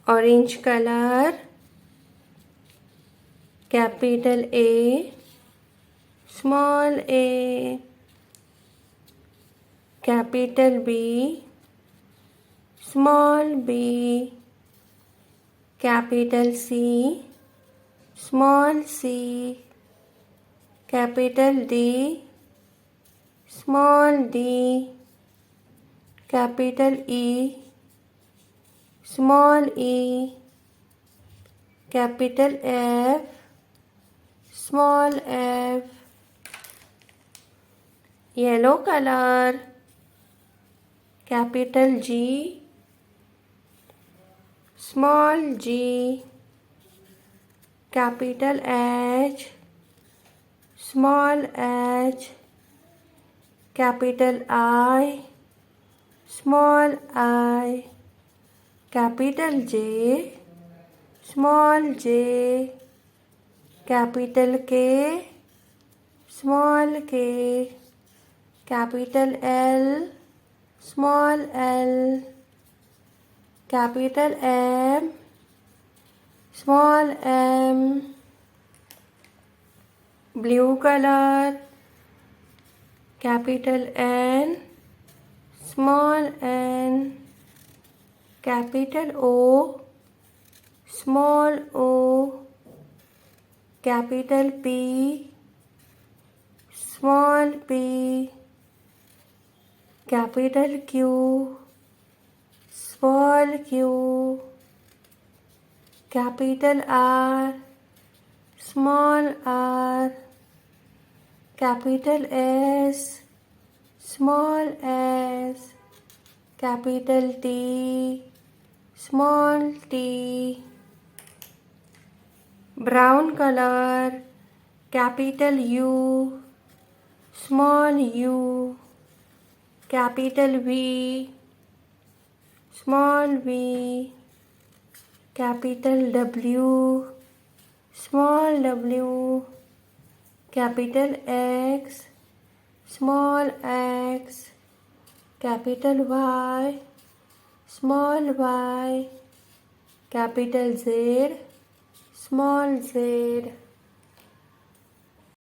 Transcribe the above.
orange color, capital A, small a, capital B, small b, capital C, small c, capital D, small d, capital E, small e, capital F, small f. Yellow color, capital G, small g, capital H, small h, capital I, small I, capital J, small j, capital K, small k, capital L, small l, capital M, small m. Blue color, capital N, small n, capital O, small o, capital P, small p, capital Q, small q, capital R, small r, capital S, small s, capital T, small t. Brown color, capital U, small u, capital V, small v, capital W, small w, capital X, small x, capital Y, small y, capital Z, small z.